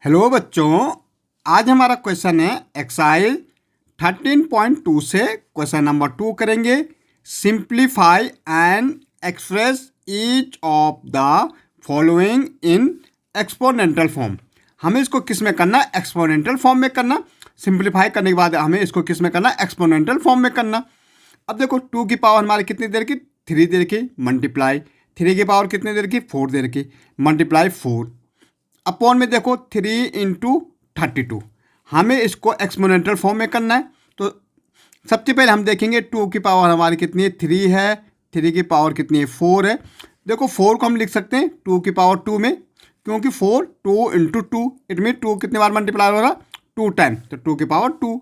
Hello बच्चों, आज हमारा क्वेश्चन है एक्सरसाइज 13.2 से क्वेश्चन नंबर 2 करेंगे। Simplify and express each of the following in exponential form. हमें इसको किस में करना? एक्सपोनेंटल फॉर्म में करना। सिंप्लीफाई करने के बाद हमें इसको किस में करना? एक्सपोनेंटल फॉर्म में करना। अब देखो 2 की पावर हमारे कितनी देर की? 3 देर की। मल्टीप्लाई 3 की पावर कितनी देर की? 4 देर की। मल्टीप्लाई 4 अपॉन में देखो 3 इंटू 32। हमें इसको एक्सपोनेंटल फॉर्म में करना है। तो सबसे पहले हम देखेंगे 2 की पावर हमारी कितनी है? 3 है। 3 की पावर कितनी है? 4 है। देखो 4 को हम लिख सकते हैं 2 की पावर 2 में, क्योंकि 4 2 इंटू 2 इट मीन 2 कितनी बार मल्टीप्लाई हो रहा? 2 टाइम, तो 2 की पावर 2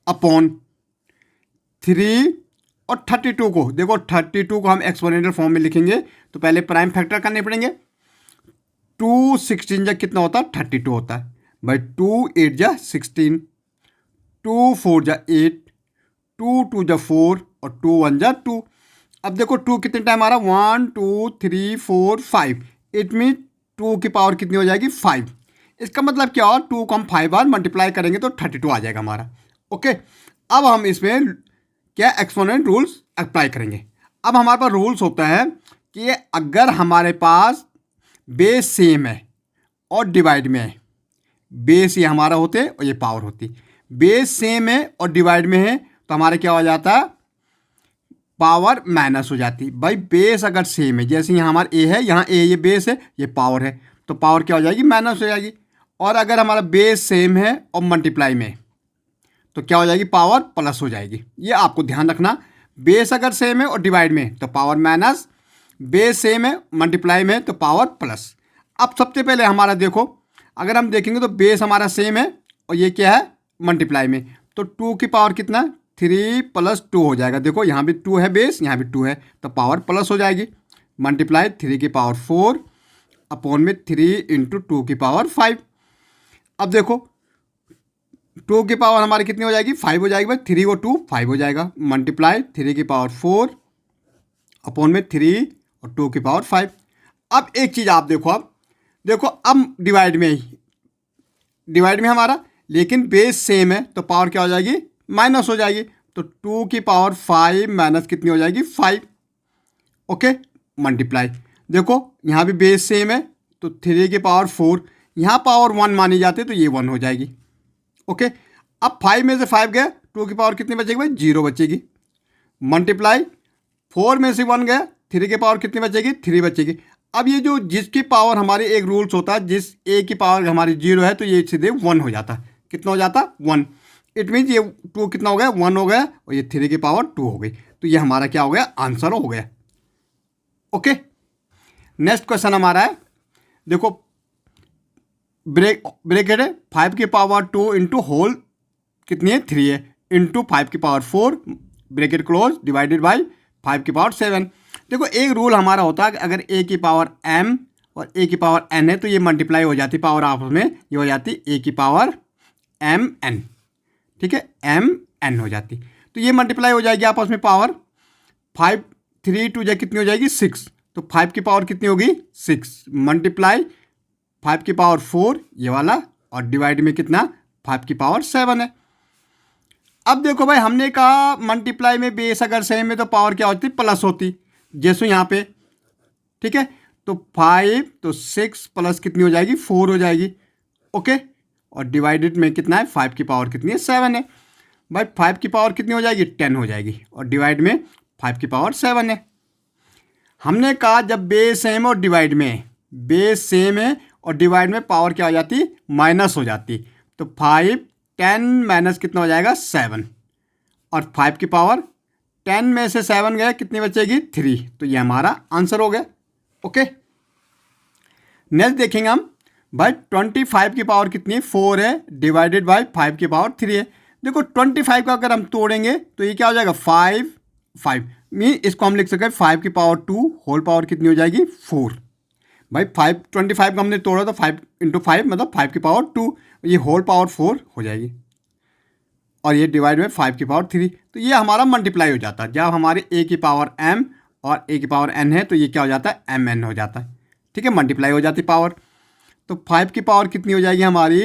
अपॉन 3 और 32 को देखो 32 को हम एक्सपोनेंटल फॉर्म में लिखेंगे तो पहले प्राइम फैक्टर करने पड़ेंगे। 2 16 जा कितना होता है? 32 होता है भाई। 2 8 जा 16, 2 4 जा 8, 2 2 जा 4 और 2 1 जा 2। अब देखो 2 कितने टाइम आ रहा? 1 2 3 4 5। इट मीन 2 की पावर कितनी हो जाएगी? 5। इसका मतलब क्या हुआ? 2 को हम 5 बार मल्टीप्लाई करेंगे तो 32 आ जाएगा हमारा। ओके, अब हम इसमें क्या एक्सपोनेंट रूल्स अप्लाई करेंगे। अब हमारे पास रूल्स होता है कि अगर हमारे पास बेस सेम है और डिवाइड में है, बेस ये हमारा होते हैं और ये पावर होती। बेस सेम है और डिवाइड में है तो हमारे क्या हो जाता है? पावर माइनस हो जाती। भाई बेस अगर सेम है, जैसे यहाँ हमारा ए है, यहाँ ए ये बेस है, ये पावर है, तो पावर क्या हो जाएगी? माइनस हो जाएगी। और अगर हमारा बेस सेम है और मल्टीप्लाई में तो क्या हो जाएगी? पावर प्लस हो जाएगी। ये आपको ध्यान रखना। बेस अगर सेम है और डिवाइड में तो पावर माइनस, बेस सेम है मल्टीप्लाई में तो पावर प्लस। अब सबसे पहले हमारा देखो, अगर हम देखेंगे तो बेस हमारा सेम है और ये क्या है? मल्टीप्लाई में, तो 2 की पावर कितना? 3 + 2 हो जाएगा। देखो यहाँ भी 2 है बेस, यहाँ भी 2 है, तो पावर प्लस हो जाएगी। मल्टीप्लाई 3 की पावर 4 अपॉन में 3 इंटू 2 की पावर 5। अब देखो 2 की पावर हमारी कितनी हो जाएगी? 5 हो जाएगी भाई। 3 और 2 5 हो जाएगा। मल्टीप्लाई 3 की पावर 4 अपॉन में 3 और 2 की पावर 5। अब एक चीज़ आप देखो, अब देखो अब डिवाइड में ही, डिवाइड में हमारा लेकिन बेस सेम है तो पावर क्या हो जाएगी? माइनस हो जाएगी। तो 2 की पावर 5 माइनस कितनी हो जाएगी? 5। ओके, मल्टीप्लाई देखो यहाँ भी बेस सेम है तो 3 की पावर 4, यहाँ पावर 1 मानी जाती है तो ये 1 हो जाएगी। ओके, अब 5 में से 5 गया, 2 की पावर कितनी बचेगी भाई? 0 बचेगी। मल्टीप्लाई 4 में से 1 गया, 3 की पावर कितनी बचेगी? 3 बचेगी। अब ये जो जिसकी पावर हमारी एक रूल्स होता है, जिस ए की पावर हमारी 0 है तो ये सीधे 1 हो जाता। कितना हो जाता? 1। इट मीन्स ये 2 कितना हो गया? 1 हो गया और ये 3 की पावर 2 हो गई। तो ये हमारा क्या हो गया? आंसर हो गया। ओके, नेक्स्ट क्वेश्चन हमारा है, देखो ब्रेकेट है 5 की पावर 2 इंटू होल कितनी है? 3 है, इंटू 5 की power 4 bracket close divided by 5 की पावर 7। देखो एक रूल हमारा होता है कि अगर ए की पावर m और ए की पावर n है तो ये मल्टीप्लाई हो जाती पावर आपस में, ये हो जाती ए की पावर mn। ठीक है, mn हो जाती, तो ये मल्टीप्लाई हो जाएगी आपस में पावर। 5 3 2 जा कितनी हो जाएगी? 6, तो 5 की पावर कितनी होगी? 6 मल्टीप्लाई 5 की पावर 4 ये वाला और डिवाइड में कितना? 5 की पावर 7 है। अब देखो भाई हमने कहा मल्टीप्लाई में बेस अगर सेम है तो पावर क्या होती? प्लस होती, जैसे यहाँ पे। ठीक है, तो 5 तो 6 प्लस कितनी हो जाएगी? 4 हो जाएगी। ओके, और डिवाइडेड में कितना है? 5 की पावर कितनी है? 7 है भाई। 5 की पावर कितनी हो जाएगी? 10 हो जाएगी और डिवाइड में 5 की पावर 7 है। हमने कहा जब बेस सेम और डिवाइड में, बेस सेम है और डिवाइड में पावर क्या हो जाती? माइनस हो जाती। तो 5 10 माइनस कितना हो जाएगा? 7, और 5 की पावर 10 में से 7 गया, कितनी बचेगी? 3। तो ये हमारा आंसर हो गया। ओके, नेक्स्ट देखेंगे हम भाई 25 की पावर कितनी है? 4 है, डिवाइडेड बाई 5 की पावर 3 है। देखो 25 का अगर हम तोड़ेंगे तो ये क्या हो जाएगा? 5 5 मीन इसको हम लिख सकते हैं 5 की पावर 2 होल पावर कितनी हो जाएगी? 4। भाई 25 का हमने तोड़ा तो 5 इंटू 5 मतलब 5 की पावर 2, ये होल पावर 4 हो जाएगी और ये डिवाइड में 5 की पावर 3। तो ये हमारा मल्टीप्लाई हो जाता है। जब हमारे ए की पावर m और ए की पावर n है तो ये क्या हो जाता है? mn हो जाता है। ठीक है, मल्टीप्लाई हो जाती पावर। तो 5 की पावर कितनी हो जाएगी हमारी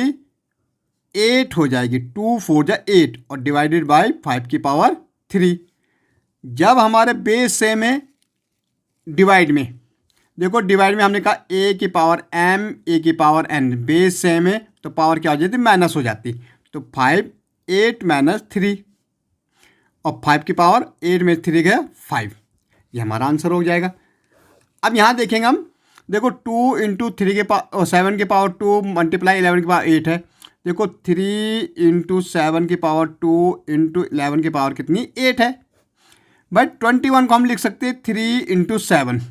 8 हो जाएगी। 2 4 जा 8 और डिवाइडेड बाय 5 की पावर 3। जब हमारे बेस सेम है डिवाइड में, देखो डिवाइड में हमने कहा ए की पावर m ए की पावर n, बेस सेम है तो पावर क्या हो जाती माइनस हो जाती। तो 5 8 माइनस 3 और 5 की पावर 8 में 3 गया 5, ये हमारा आंसर हो जाएगा। अब यहाँ देखेंगे हम, देखो 2 इंटू 3 के पावर 7 की पावर 2 मल्टीप्लाई 11 की पावर 8 है। देखो 3 इंटू 7 की पावर 2 इंटू 11 की पावर कितनी 8 है। भाई 21 को हम लिख सकते हैं 3 इंटू 7,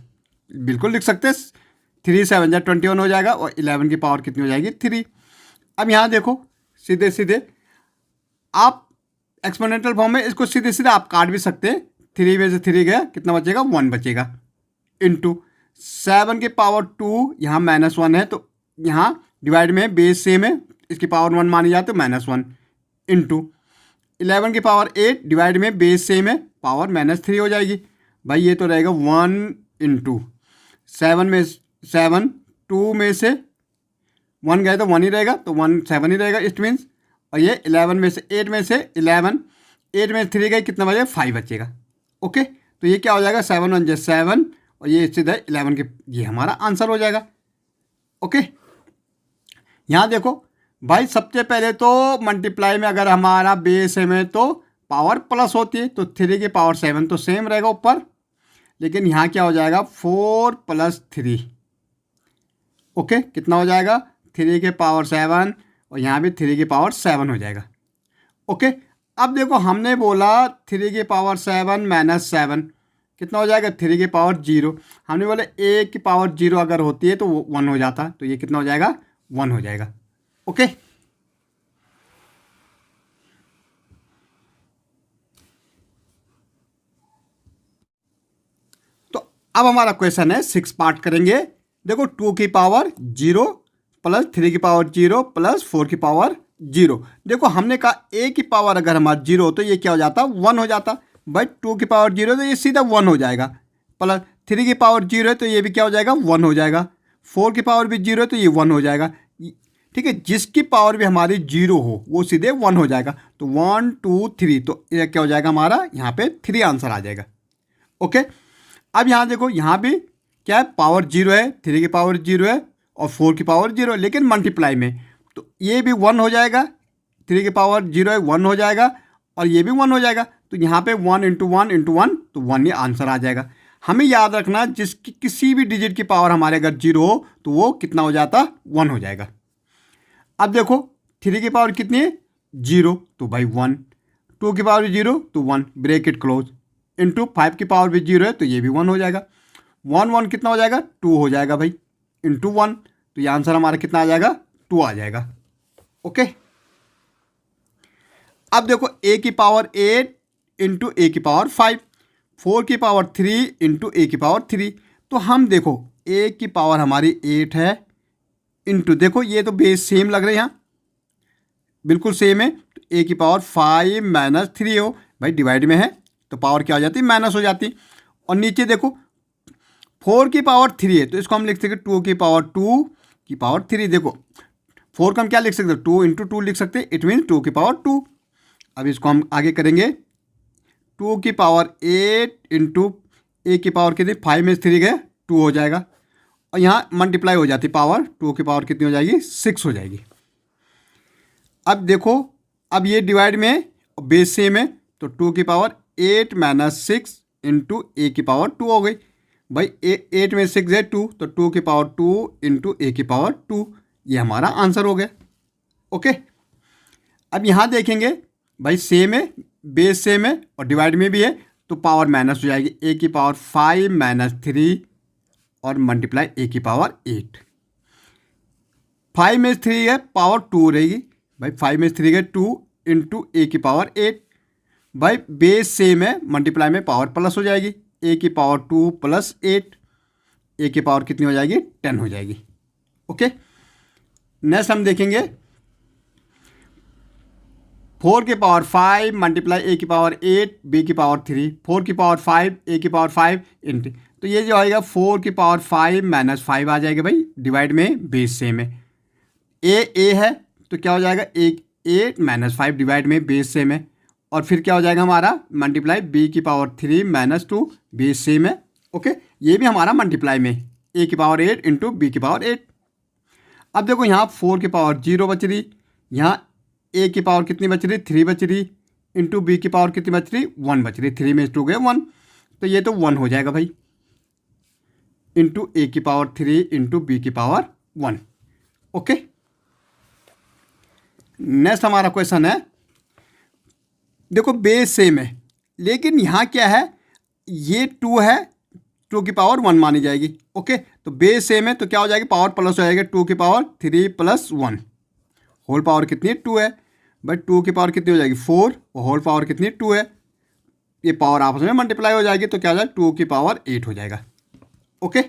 बिल्कुल लिख सकते हैं। 3 7 जा 21 हो जाएगा और 11 की पावर कितनी हो जाएगी 3। अब यहाँ देखो सीधे सीधे आप एक्सपोनेंशियल फॉर्म में इसको सीधे सीधे आप काट भी सकते हैं। 3 में से 3 गया कितना बचेगा 1 बचेगा, इंटू 7 की पावर 2 यहाँ -1 है तो यहाँ डिवाइड में बेस सेम है, इसकी पावर 1 मानी जाए तो -1, इंटू 11 की पावर 8 डिवाइड में बेस सेम है, पावर -3 हो जाएगी। भाई ये तो रहेगा 1 इंटू 7 में 7, 2 में से 1 गए तो 1 ही रहेगा तो 1 7 ही रहेगा इट मीन्स। और ये 11 में से 8 में से 11, 8 में 3 गए कितना बचेगा 5 बचेगा। ओके तो ये क्या हो जाएगा 7 1 जा 7 और ये सीधा 11 के, ये हमारा आंसर हो जाएगा। ओके यहाँ देखो भाई सबसे पहले तो मल्टीप्लाई में अगर हमारा बेस सेम है तो पावर प्लस होती है, तो 3 की पावर 7 तो सेम रहेगा ऊपर, लेकिन यहाँ क्या हो जाएगा 4 + 3। ओके कितना हो जाएगा 3 के पावर 7 और यहाँ भी 3 की पावर 7 हो जाएगा। ओके अब देखो हमने बोला 3 की पावर 7 माइनस 7 कितना हो जाएगा 3 की पावर 0। हमने बोला a की पावर 0 अगर होती है तो वो 1 हो जाता, तो ये कितना हो जाएगा 1 हो जाएगा। ओके तो अब हमारा क्वेश्चन है 6 पार्ट करेंगे। देखो 2 की पावर 0 प्लस 3 की पावर 0 प्लस 4 की पावर 0। देखो हमने कहा a की पावर अगर हमारा 0 हो तो ये क्या हो जाता 1 हो जाता। भाई 2 की पावर 0 तो ये सीधा 1 हो जाएगा, प्लस 3 की पावर 0 है तो ये भी क्या हो जाएगा 1 हो जाएगा, 4 की पावर भी 0 है तो ये 1 हो जाएगा। ठीक है जिसकी पावर भी हमारी 0 हो वो सीधे 1 हो जाएगा। तो 1 2 3 तो ये क्या हो जाएगा हमारा यहाँ पे 3 आंसर आ जाएगा। ओके अब यहाँ देखो यहाँ भी क्या है पावर 0 है, 3 की पावर 0 है और 4 की पावर 0 है, लेकिन मल्टीप्लाई में तो ये भी 1 हो जाएगा, 3 की पावर 0 है 1 हो जाएगा और ये भी 1 हो जाएगा। तो यहाँ पे 1 × 1 × 1 तो 1 ही आंसर आ जाएगा। हमें याद रखना जिसकी किसी भी डिजिट की पावर हमारे अगर 0 हो तो वो कितना हो जाता 1 हो जाएगा। अब देखो 3 की पावर कितनी है 0 तो भाई 1, 2 की पावर 0 तो 1 ब्रैकेट क्लोज, इंटू 5 की पावर भी 0 है तो ये भी 1 हो जाएगा। 1 1 कितना हो जाएगा 2 हो जाएगा भाई, इंटू 1 तो ये आंसर हमारा कितना आ जाएगा 2 आ जाएगा। ओके अब देखो a की पावर 8 इंटू a की पावर 5, 4 की पावर 3 इंटू a की पावर 3। तो हम देखो a की पावर हमारी 8 है इंटू, देखो ये तो बेस सेम लग रहे हैं यहाँ बिल्कुल सेम है, तो a की पावर 5 माइनस 3 हो भाई डिवाइड में है तो पावर क्या हो जाती है माइनस हो जाती। और नीचे देखो 4 की पावर 3 है तो इसको हम लिख सकते 2 की पावर 2 की पावर 3। देखो 4 का हम क्या लिख सकते 2 इंटू 2 लिख सकते, इट मीन्स 2 की पावर 2। अब इसको हम आगे करेंगे 2 की पावर 8 इंटू a की पावर कितनी 5 में 3 गए 2 हो जाएगा और यहाँ मल्टीप्लाई हो जाती पावर, 2 की पावर कितनी हो जाएगी 6 हो जाएगी। अब देखो अब ये डिवाइड में बेस सेम है तो 2 की पावर 8 माइनस 6 इंटू a की पावर 2 हो गई। भाई 8 में 6 है 2 तो 2 की पावर 2 इंटू a की पावर 2, ये हमारा आंसर हो गया। ओके अब यहाँ देखेंगे भाई सेम है, बेस सेम है और डिवाइड में भी है तो पावर माइनस हो जाएगी, a की पावर 5 माइनस 3 और मल्टीप्लाई a की पावर 8। 5 में 3 है पावर 2 रहेगी भाई, 5 में 3 है 2 इंटू a की पावर 8। भाई बेस सेम है मल्टीप्लाई में पावर प्लस हो जाएगी, a की पावर 2 प्लस 8, a की पावर कितनी हो जाएगी 10 हो जाएगी। ओके नेक्स्ट हम देखेंगे 4 की पावर 5 मल्टीप्लाई a की पावर 8 b की पावर 3, 4 की पावर 5 a की पावर 5 इंटू, तो ये जो आएगा 4 की पावर 5 माइनस 5 आ जाएगा भाई डिवाइड में बेस सेम है ए है तो क्या हो जाएगा, एक 8 माइनस 5 डिवाइड में बेस सेम है, और फिर क्या हो जाएगा हमारा मल्टीप्लाई बी की पावर 3 माइनस 2 बेस सेम है। ओके, ये भी हमारा मल्टीप्लाई में ए की पावर 8 इंटू बी की पावर 8। अब देखो यहाँ 4 की पावर 0 बच रही, यहाँ ए की पावर कितनी बच रही, 3 बच रही, इंटू बी की पावर कितनी बच रही, 1 बच रही, 3 में 2 गए 1, तो ये तो 1 हो जाएगा भाई, इंटू ए की पावर 3 इंटू बी की पावर 1। ओके, नेक्स्ट हमारा क्वेश्चन है, देखो बेस सेम है लेकिन यहाँ क्या है, ये 2 है, 2 की पावर 1 मानी जाएगी। ओके, तो बेस सेम है तो क्या हो जाएगी, पावर प्लस हो जाएगा, 2 की पावर 3 प्लस 1, होल पावर कितनी है 2 है, बट 2 की पावर कितनी हो जाएगी 4, और होल पावर कितनी 2 है, ये पावर आपस में मल्टीप्लाई हो जाएगी तो क्या हो जाएगा 2 की पावर 8 हो जाएगा। ओके।